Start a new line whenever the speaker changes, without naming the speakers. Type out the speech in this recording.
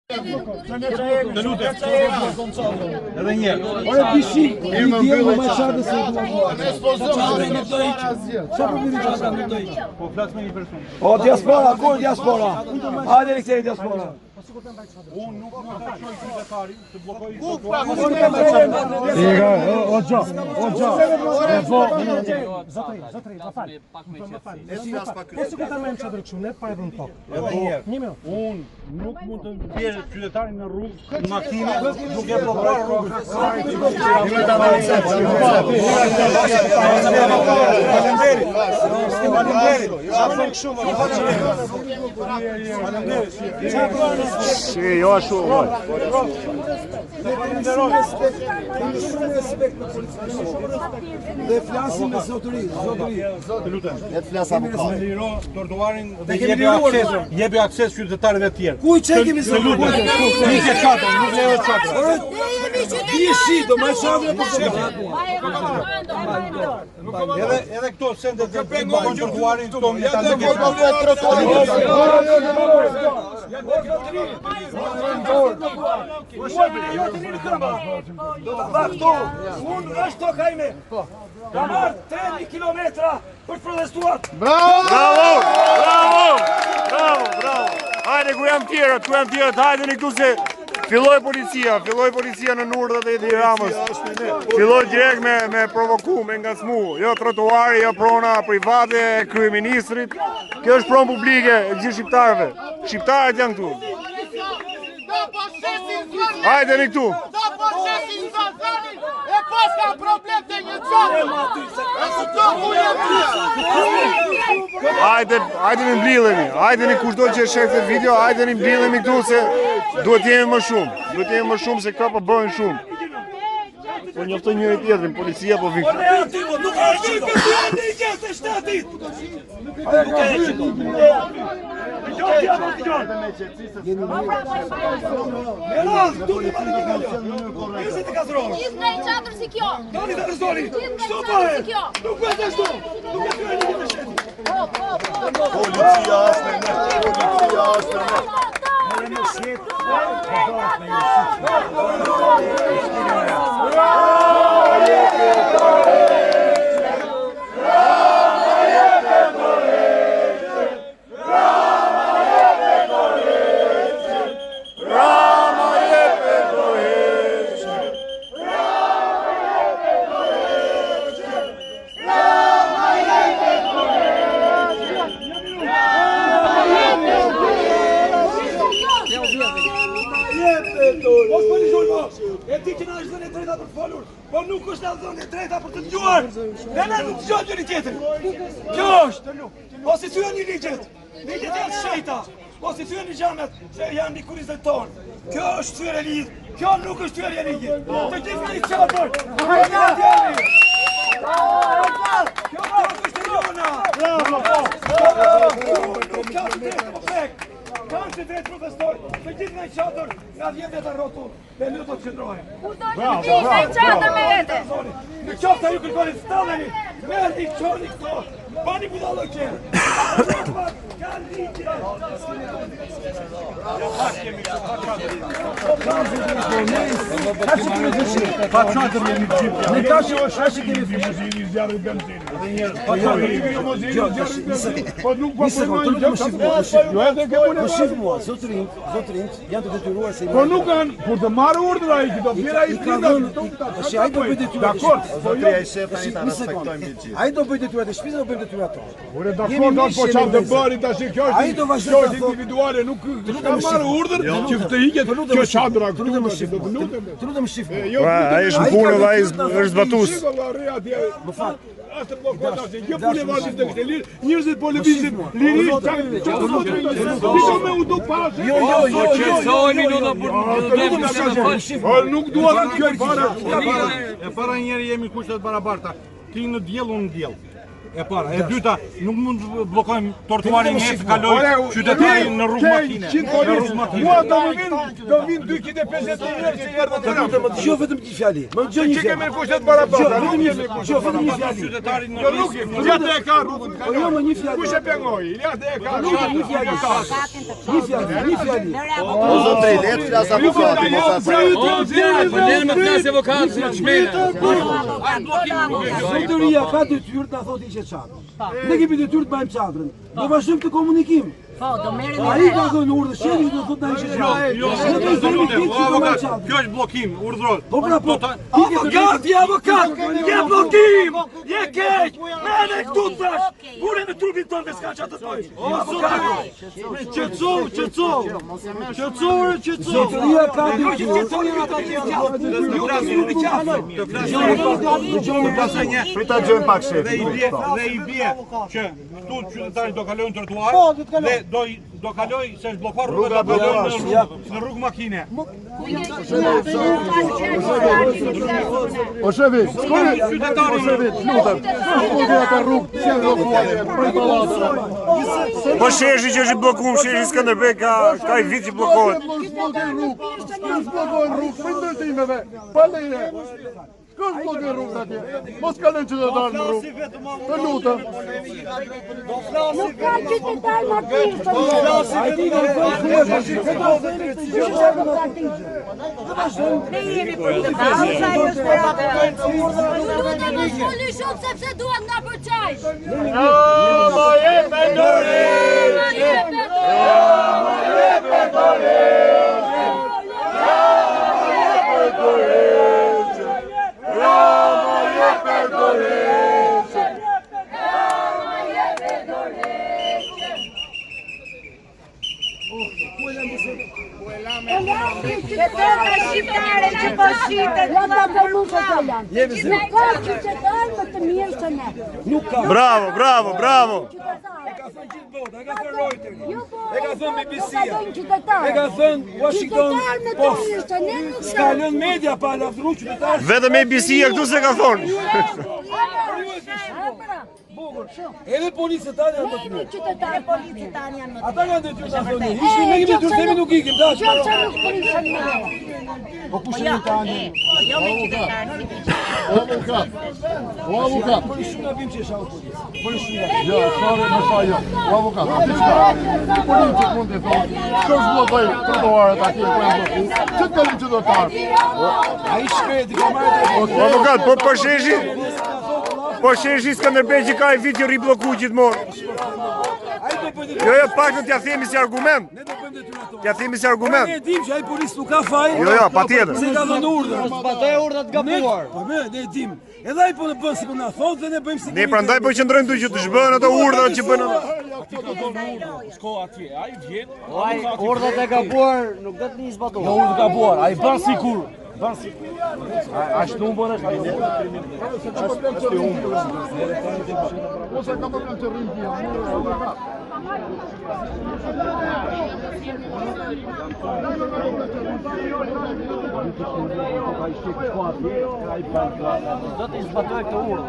Të lutem. Edhe një.
Ora bishi, më mbyll më çfarë se dua.
Po flas me një person.
O diaspora, ku diaspora? Hajde riktej diaspora.
Unë nuk mund ta çoj qytetarin të bllokoj. Unë nuk mund të bjerë qytetarin në rrugë, në makine, nuk e blokoj rrugën.
Sì, jo ashtu.
Dhe flasim me zotëri.
Të lutem.
Ne të flas avokat.
Me liro trotuarin dhe jepi akses qytetarëve të tjerë.
Ku i çekimi se
Nuk lejohet çadër.
Bishi, do më çadër po
Edhe këto sende të bëjnë trotuarin këto me ta
Unë është to kajme. Ka marrë 3 kilometra për të protestuar.
Bravo! Hajde ku jam tjerët, hajde në këtu se filloi policia në urdhët e Edi Ramës. Filloi direkt me provoku, me ngacmu. Jo trotuari, jo prona private e kryeministrit. Kjo është pronë publike e gjithë shqiptarëve. Shqiptarët janë këtu. Hajde në këtu.
E pas ka problem të një qërë.
Hajde në mblidhemi, hajde në kushdo që e shek këtë video, hajde në mblidhemi këtu se duhet jemi më shumë. Duhet jemi më shumë se këta po bëhen shumë. Po njoftoj njëri tjetrin, policia po vikë.
Nuk ka qikë të e gjest e shtetit.
Gjithë në qatër si kjo.
Policia është në
E ti që na është dhënë e drejta për të folur, po nuk është na dhënë e drejta për të dëgjuar. Ne na nuk dëgjojmë njëri tjetrin. Kjo është. Po si thyen një ligjet janë shejta. Po si thyen xhamet se janë mikurizët tonë. Kjo është thyrje lidh. Kjo nuk është thyrje ligje. Të gjithë në çadër. Kjo është jona. Kanë që drejtë profesor, të gjithë në qatër, nga 10 vjetë rrotu, me lutë të qëndrojë.
Gjithë në qatër me vete.
Në qoftë të ju kërkoni të stalleni, merë një qoni këto, bani budallo qenë. Ka ligje.
Pa çadër me një gjip.
Ne ka që është ashtë kemi
Limuzini zjarri benzinë.
Po nuk po përmojnë jo edhe ke punë. Po shif mua, zotërinjt janë të detyruar se
po nuk kanë, kur të marrë urdhra ai do bjera i prindë.
Tash ai do bëj detyrat.
Dakor,
zotëria i shef tani ta respektojmë gjithë.
Ai do bëj detyrat e shtëpisë, do bëjmë detyrat tona.
Ore dakor, po çfarë të bëri tash kjo është individuale, nuk ka marrë urdhër që të hiqet kjo çadra këtu.
Të lutem shif.
Ai është në punë dhe ai është zbatues.
Më fal.
Ashtë po kota se kjo punë e vazhdit të kështë lirë, njërëzit po lëvizit lirisht, që të me u do pasë. Nuk duhet të kjo e para. E para njerë jemi kushtet barabarta, ti në djel, unë në djel.
E para, e dyta, nuk mund të bllokojmë trotuarin ne të kaloj qytetarin në rrugë makine.
Mua do vin 250 njerëz që erdhën të lutem.
Jo vetëm një fjali. Më dëgjoj një
Çike me kushtet barabara. Nuk jemi
Jo vetëm një fjali.
Qytetarin në
Jo nuk jemi. Ilja e ka rrugën.
Jo më një fjali.
Kush e pengoi? Ilja e ka.
Një fjali. Një fjali.
O zotri, le të flas avokati, mos asaj.
Po le më flas avokati, në çmena.
Zotëria ka detyrë ta thotë që çadër. Ne kemi detyrë të bëjmë çadrën. Do vazhdojmë të komunikim.
Po, do merrem.
Ai ka dhënë urdhë, shefi do thotë tani që çadër.
Jo, avokat, kjo është bllokim, urdhëroj.
Po pra po.
Avokat, je bllokim, je keq, merre këtu tash. Bure në trupin tonë me s'ka çfarë të thoj. Qetëso.
Zotëria ka detyrë.
Prita gjën pak shef.
Dhe i bie që këtu qytetarit do kalojnë trotuar dhe do kaloj se është bllokuar rruga në rrugë makine.
O shefi, skori qytetarin, lutem. Skori ata rrugë, si do thuaj, prej pallatës.
Po sheshi që është i bllokuar, sheshi Skënderbej ka i vit që bllokohet.
Zblokojnë rrugë, për ndërtimeve, pa leje. Kësh blokojnë rrugë atje, mos kalën qytetarë në rrugë, të lutem.
Nuk ka qytetar më pishtë.
Ne jemi për të pauza, ju speratën.
Lutem mos foli shumë sepse duhet nga përçaj.
Qytetare shqiptare që po shitet.
Ja ta përmuse të janë. Nuk ka qytetar më të mirë se ne.
Nuk ka.
Bravo.
E ka thënë gjithë bota, e ka thënë Reuters, e ka thënë BBC, e ka thënë Washington Post. S'ka lënë media pa lavdëruar qytetarë.
Vetëm ABC-ja këtu se ka thonë.
Edhe policët tani janë më të mirë.
Qytetarë policët tani janë më të
Ata kanë detyrë ta thonë. Ishim ne kemi detyrë themi nuk ikim dash.
mirë. Që nuk policën me ne.
Po kush janë tani?
Jo me qytetarë.
O avokat.
Po shumë na bim që është autopolicë. Po shumë.
Jo, sorry, më sa jo. O avokat, aty çka? Policia mund të thonë, ç'është bllokoj trotuarët atje ku janë bllokuar. Ç'të kalon qytetar?
Ai shkret i ka marrë.
Avokat, po sheshi Skënderbej që ka i vit që riblloku gjithmonë. Jo, pak në t'ja themi si argument.
Ne do bëjmë detyrën tonë.
T'ja themi si argument.
Ne e dim që ai policë nuk ka faj.
Jo, patjetër.
Se ka dhënë urdhër.
Zbatoj urdhat gabuar.
Po ne e dim. Edhe ai po në bën sikur na thotë dhe ne bëjmë sikur.
Ne prandaj po qëndrojmë tu që të zhbëhen ato urdhrat që bën ata.
Shko atje, ai vjen.
Urdhat e gabuar nuk do të nis zbatuar.
Jo urdhë gabuar, ai bën sikur. Ashtu bën ai.
Ose ka problem të rrinë tja,
Do të zbatoj këtë urdhë.